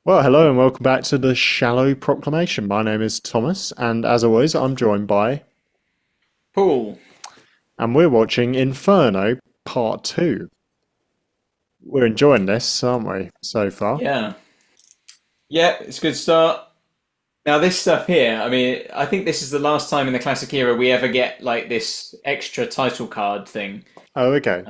Well, hello and welcome back to the Shallow Proclamation. My name is Thomas, and as always, I'm joined by, Paul. and we're watching Inferno Part 2. We're enjoying this, aren't we, so far? Yeah. Yeah, it's a good start. Now this stuff here, I mean, I think this is the last time in the classic era we ever get like this extra title card thing. Oh, okay.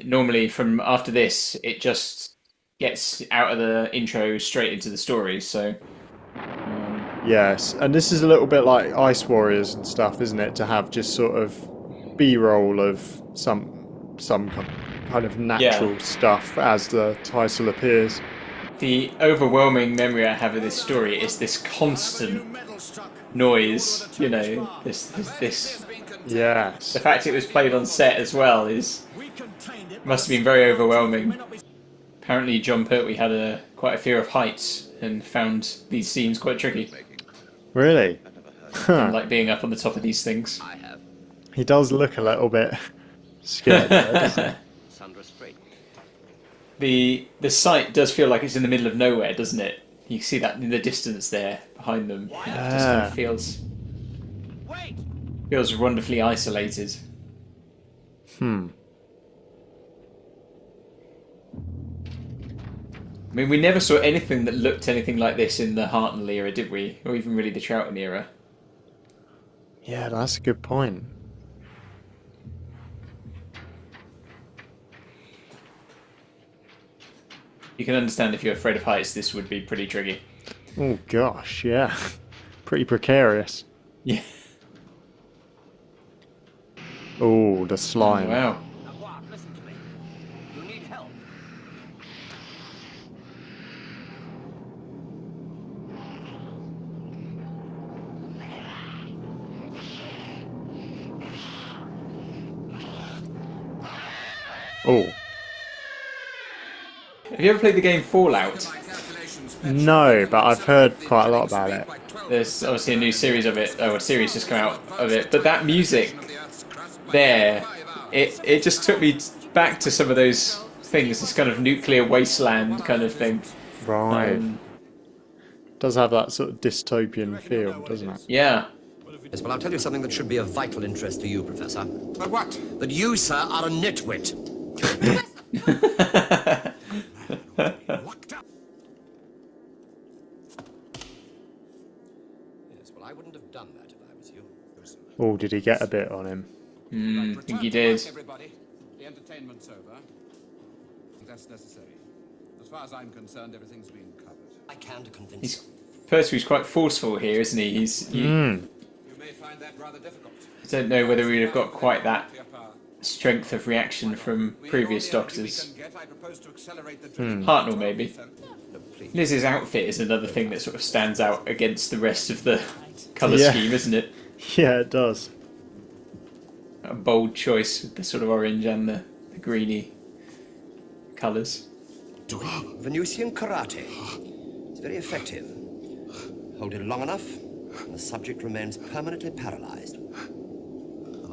Normally from after this, it just gets out of the intro straight into the story. So, Yes, and this is a little bit like Ice Warriors and stuff, isn't it? To have just sort of B-roll of some kind of yeah, natural stuff as the title appears. the overwhelming memory I have of this story is this constant noise. This the Yes. fact it was played on set as well is must have been very overwhelming. Apparently, Jon Pertwee had quite a fear of heights and found these scenes quite tricky. Really? Didn't Huh. like being up on the top of these things. He does look a little bit scared there, doesn't he? The site does feel like it's in the middle of nowhere, doesn't it? You see that in the distance there behind them. It just kind of Yeah. feels wonderfully isolated. Hmm. I mean, we never saw anything that looked anything like this in the Hartnell era, did we? Or even really the Troughton era. Yeah, that's a good point. You can understand if you're afraid of heights, this would be pretty tricky. Oh gosh, yeah. Pretty precarious. Yeah. Oh, the Oh, slime. wow. Oh, Have you ever played the game Fallout? no, but I've heard quite a lot about it. There's obviously a new series of it. Oh, a series just come out of it. But that music there, it just took me back to some of those things. This kind of nuclear wasteland kind of thing. Right. Um, Does have that sort of dystopian feel, doesn't it? yeah. Yes, well, I'll tell you something that should be of vital interest to you, Professor. But what? That you, sir, are a nitwit. Locked up. Yes, well, I wouldn't have done that if I was you. Oh, did he get a bit on him? I think he did. Everybody, the entertainment's over. That's necessary. As far as I'm concerned, everything's been covered. I can to convince He's you. Pertwee's quite forceful here, isn't he? You may find that rather difficult. I don't know whether we'd have got quite that Clear power. strength of reaction from previous Doctors. I propose to accelerate the drilling. Hartnell, maybe. No, please. Liz's outfit is another thing that sort of stands out against the rest of the colour Yeah. scheme, isn't it? Yeah, it does. A bold choice with the sort of orange and the greeny colours. Venusian karate. It's very effective. Hold it long enough, and the subject remains permanently paralyzed.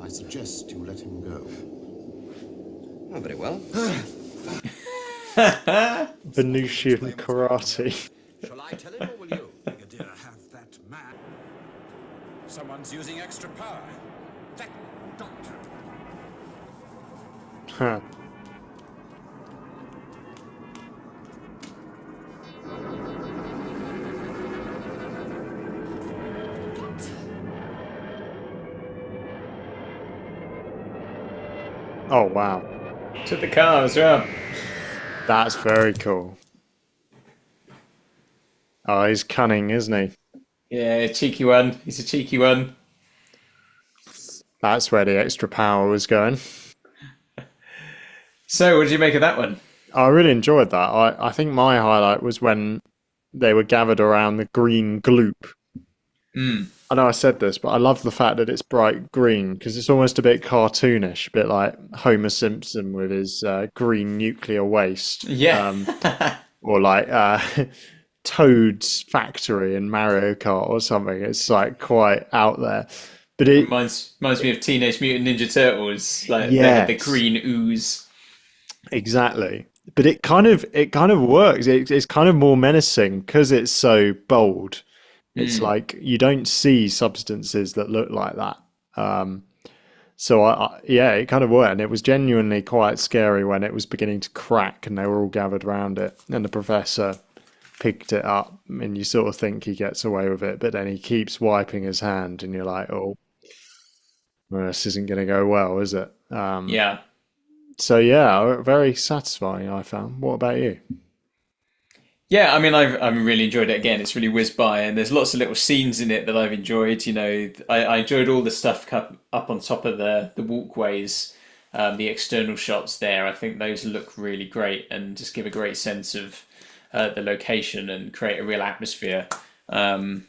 I suggest you let him go. Oh, very well. Venusian karate. Shall I tell him, or will you? Brigadier, have that man. Someone's using extra power. That doctor. Huh. Oh, wow. Took the car as well. That's very cool. Oh, he's cunning, isn't he? Yeah, cheeky one. He's a cheeky one. That's where the extra power was going. So, what did you make of that one? I really enjoyed that. I think my highlight was when they were gathered around the green gloop. I know I said this, but I love the fact that it's bright green because it's almost a bit cartoonish, a bit like Homer Simpson with his green nuclear waste. Yeah. Or like Toad's factory in Mario Kart or something. It's like quite out there. But it, Reminds me of Teenage Mutant Ninja Turtles. Like they had the Yes. green ooze. exactly. but it kind of works. It's kind of more menacing because it's so bold. It's like you don't see substances that look like that. So yeah, it kind of worked, and it was genuinely quite scary when it was beginning to crack, and they were all gathered around it, and the professor picked it up, and you sort of think he gets away with it, but then he keeps wiping his hand, and you're like, oh, well, this isn't going to go well, is it? Yeah. So yeah, very satisfying, I found. What about you? Yeah, I mean, I've really enjoyed it. Again, it's really whizzed by, and there's lots of little scenes in it that I've enjoyed. You know, I enjoyed all the stuff up on top of the walkways, the external shots there. I think those look really great and just give a great sense of the location and create a real atmosphere. And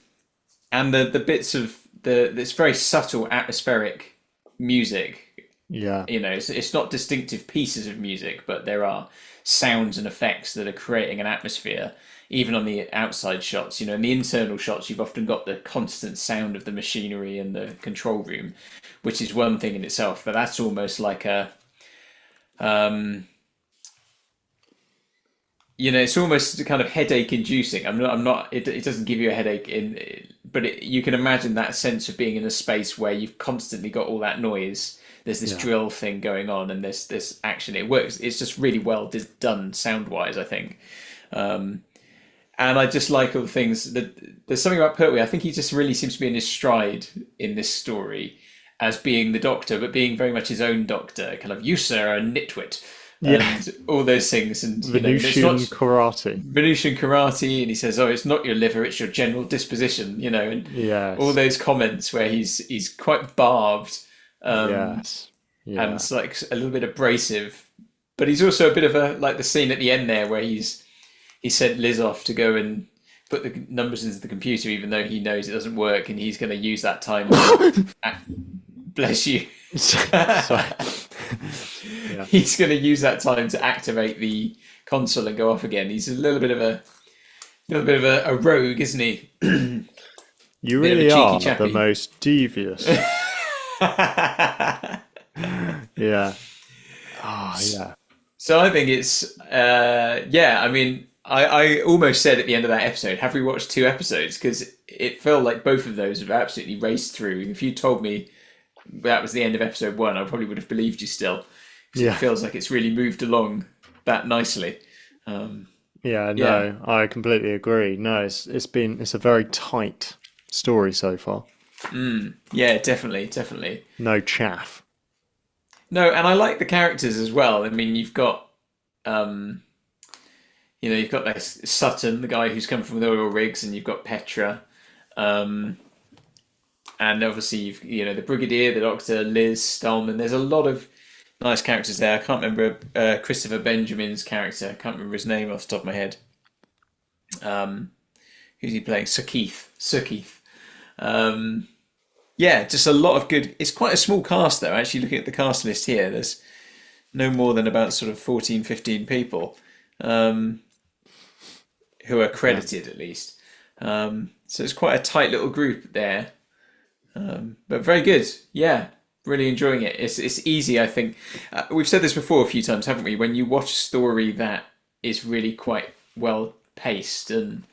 the bits of this very subtle atmospheric music. Yeah. You know, it's not distinctive pieces of music, but there are sounds and effects that are creating an atmosphere, even on the outside shots. You know, in the internal shots, you've often got the constant sound of the machinery in the control room, which is one thing in itself, but that's almost like a, you know, it's almost kind of headache inducing. It doesn't give you a headache but you can imagine that sense of being in a space where you've constantly got all that noise. There's this drill thing going on, and there's this action. It works. It's just really well done sound wise, I think. And I just like all the things that there's something about Pertwee. I think he just really seems to be in his stride in this story as being the Doctor, but being very much his own Doctor. Kind of, you sir are a nitwit. And all those things, and Venusian karate. Venusian karate, and he says, "Oh, it's not your liver; it's your general disposition." You know, and all those comments where he's quite barbed, and it's like a little bit abrasive, but he's also a bit of a like the scene at the end there where he sent Liz off to go and put the numbers into the computer, even though he knows it doesn't work, and he's going to use that time. Bless you. Sorry. He's going to use that time to activate the console and go off again. He's a little bit of a rogue, isn't he? You really are the most devious. Yeah. Oh, yeah. So I think it's I mean, I almost said at the end of that episode, have we watched 2 episodes? Because it felt like both of those have absolutely raced through. If you told me that was the end of episode 1, I probably would have believed you still. It feels like it's really moved along that nicely. I completely agree. No, it's a very tight story so far. Yeah, definitely. No chaff. No, and I like the characters as well. I mean, you've got you've got this Sutton, the guy who's come from the oil rigs, and you've got Petra, and obviously you've the Brigadier, the Doctor, Liz, Stallman. There's a lot of nice characters there. I can't remember Christopher Benjamin's character. I can't remember his name off the top of my head. Who's he playing? Sir Keith. Just a lot of good. It's quite a small cast though. Actually, looking at the cast list here, there's no more than about sort of 14, 15 people who are credited at least. So it's quite a tight little group there. But very good. Yeah. Really enjoying it. It's easy, I think. We've said this before a few times, haven't we? When you watch a story that is really quite well paced, and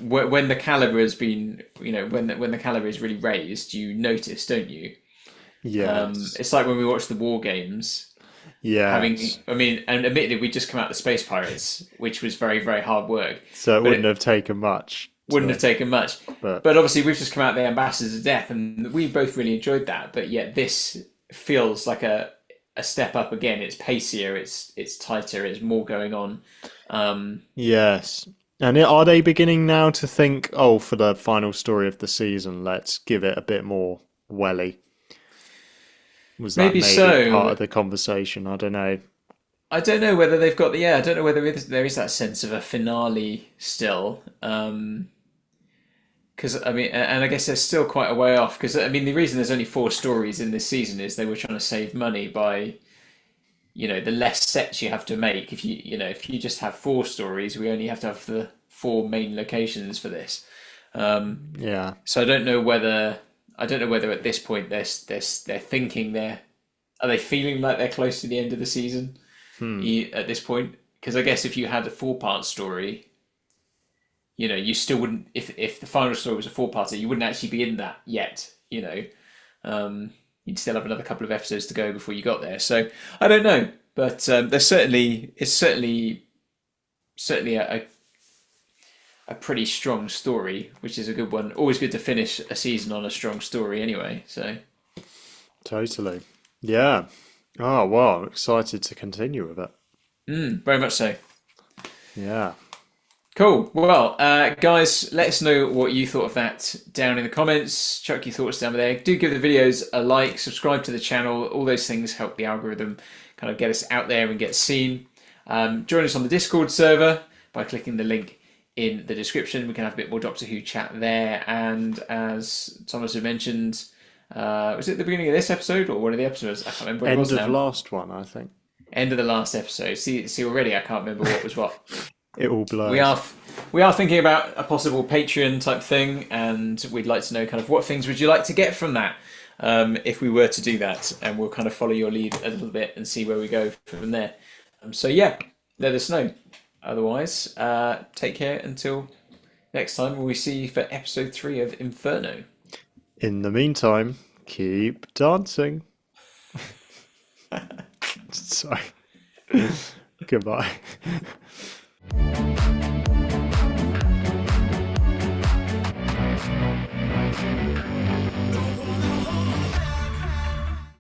when the caliber has been, when the caliber is really raised, you notice, don't you? Yeah. It's like when we watch the War Games. Yeah. And admittedly, we just come out the Space Pirates, which was very, very hard work. So it wouldn't have taken much. Wouldn't have taken much. But obviously we've just come out the Ambassadors of Death, and we both really enjoyed that. But yet this feels like a step up again. It's pacier, it's tighter, it's more going on. Yes. And are they beginning now to think, for the final story of the season, let's give it a bit more welly? Was that maybe part of the conversation? I don't know. I don't know whether they've got I don't know whether there is that sense of a finale still. Because I mean, and I guess they're still quite a way off. Because I mean, the reason there's only 4 stories in this season is they were trying to save money by, the less sets you have to make. If you just have 4 stories, we only have to have the 4 main locations for this. So I don't know whether at this point they're thinking are they feeling like they're close to the end of the season? at this point. Because I guess if you had a 4-part story, you know, you still wouldn't. If the final story was a 4-parter, you wouldn't actually be in that yet. You know, you'd still have another couple of episodes to go before you got there. So I don't know, but there's certainly a pretty strong story, which is a good one. Always good to finish a season on a strong story, anyway. So totally, yeah. Oh wow, I'm excited to continue with it. Very much so. Yeah. Cool. Well, guys, let us know what you thought of that down in the comments. Chuck your thoughts down there. Do give the videos a like, subscribe to the channel. All those things help the algorithm kind of get us out there and get seen. Join us on the Discord server by clicking the link in the description. We can have a bit more Doctor Who chat there. And as Thomas had mentioned, was it the beginning of this episode or one of the episodes? I can't remember what it was now. End of last one, I think. End of the last episode. See already I can't remember what was what. It all blurs. We are thinking about a possible Patreon type thing, and we'd like to know kind of what things would you like to get from that if we were to do that, and we'll kind of follow your lead a little bit and see where we go from there. So yeah, let us know. Otherwise, take care until next time when we see you for episode 3 of Inferno. In the meantime, keep dancing. Sorry. Goodbye.